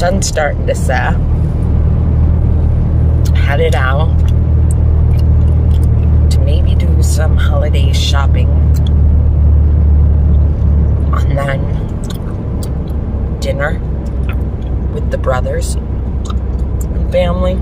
sun's starting to set. Headed out to maybe do some holiday shopping. And then dinner with the brothers and family.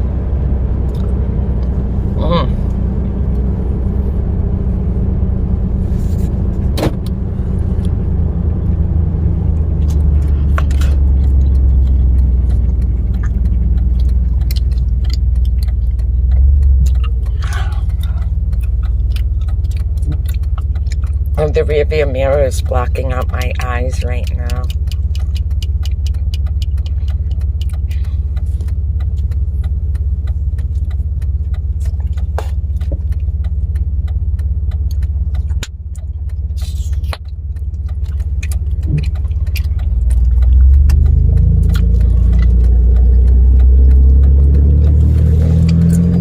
The rearview mirror is blocking out my eyes right now.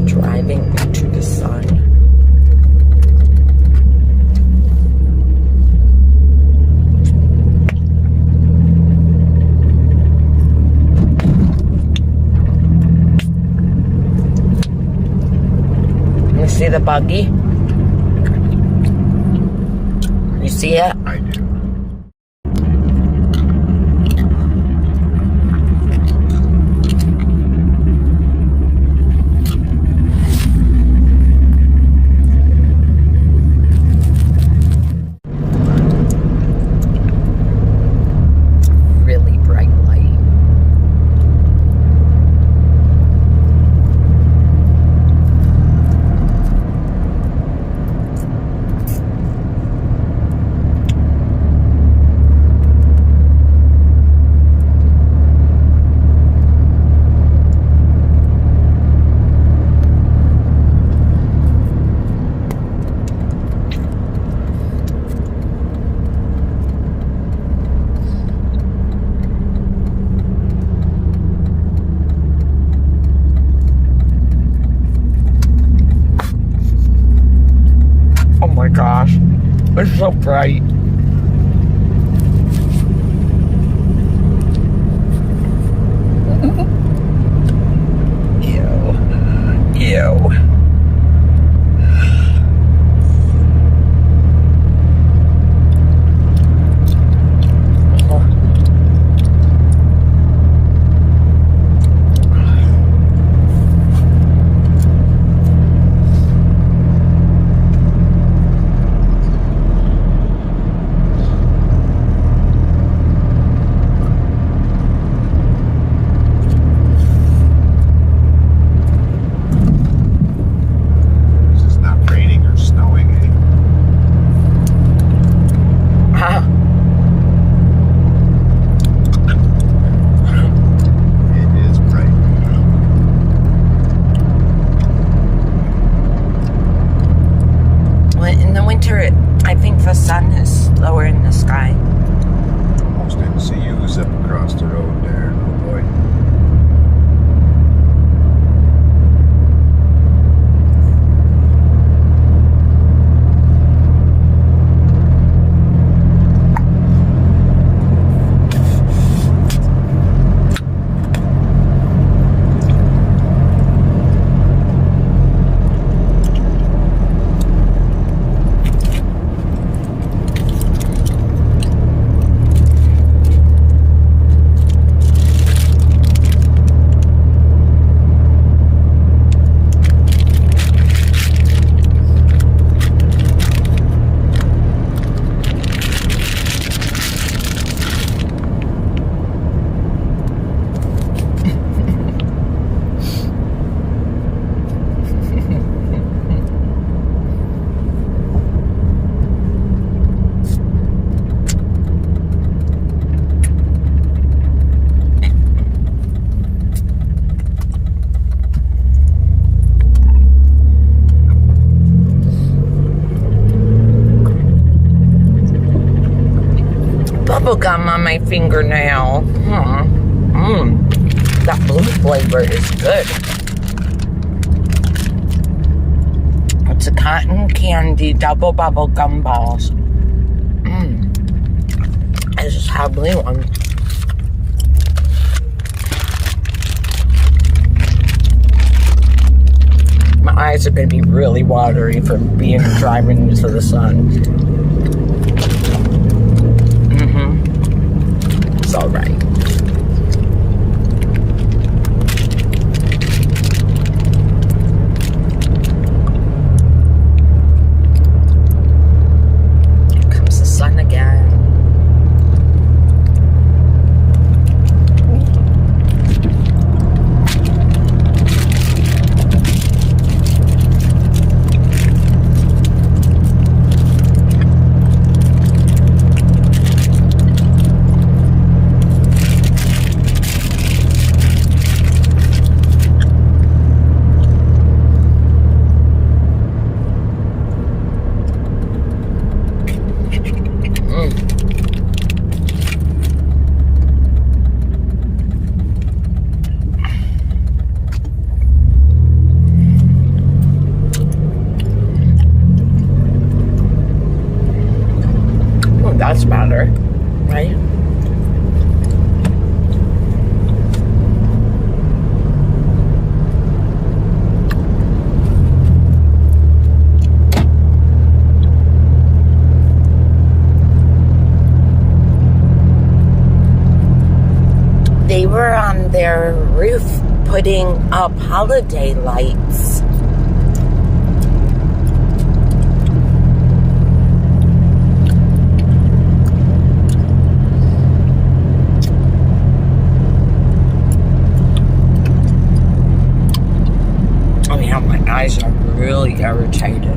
Driving into the sun. See the buggy? You see it? I do. Really bright light. Oh my gosh, it's so bright. Ew. I think the sun is lower in the sky. Almost didn't see you zip across the road there. Oh boy. Bubble gum on my fingernail. That blue flavor is good. It's a cotton candy double bubble gum balls. I just had blue one. eyes are going to be really watery from driving into the sun. It's all right. Here comes the sun again. That's better, right? They were on their roof putting up holiday lights. My eyes are really irritated.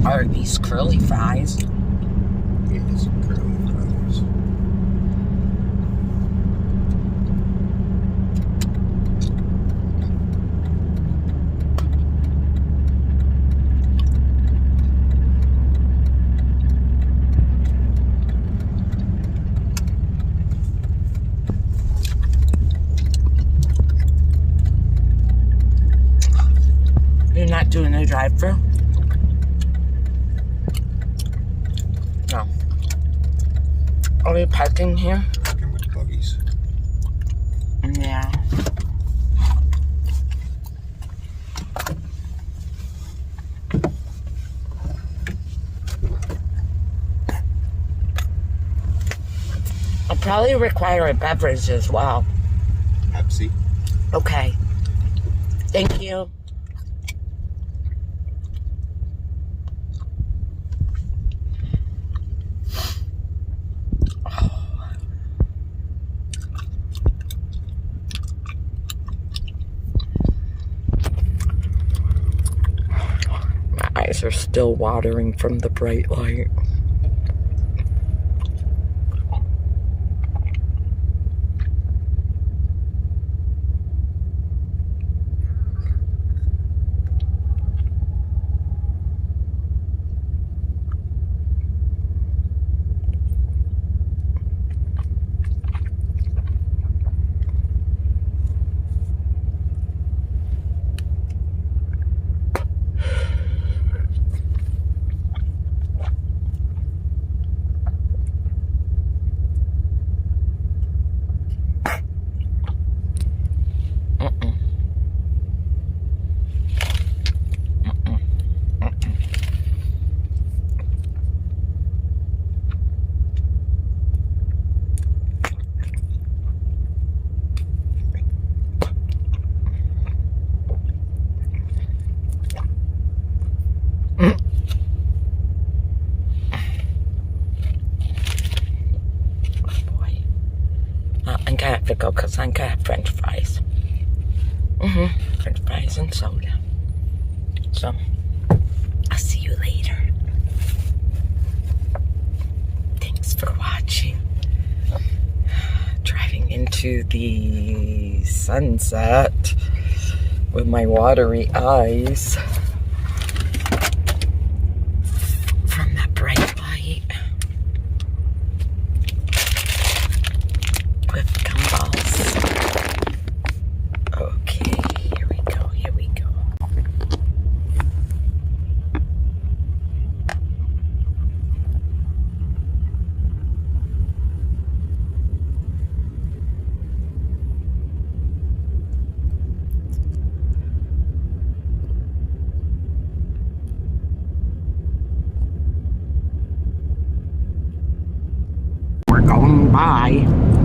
Arby's curly fries. Yeah, some curly fries. You're not doing a drive-thru? No. Are we parking here? Parking with buggies. Yeah. I'll probably require a beverage as well. Pepsi. Okay. Thank you. My eyes are still watering from the bright light. I'm gonna have to go because I'm gonna have French fries. French fries and soda. So, I'll see you later. Thanks for watching. Driving into the sunset with my watery eyes from that bright light with gumballs. Okay, here we go, here we go. We're going by.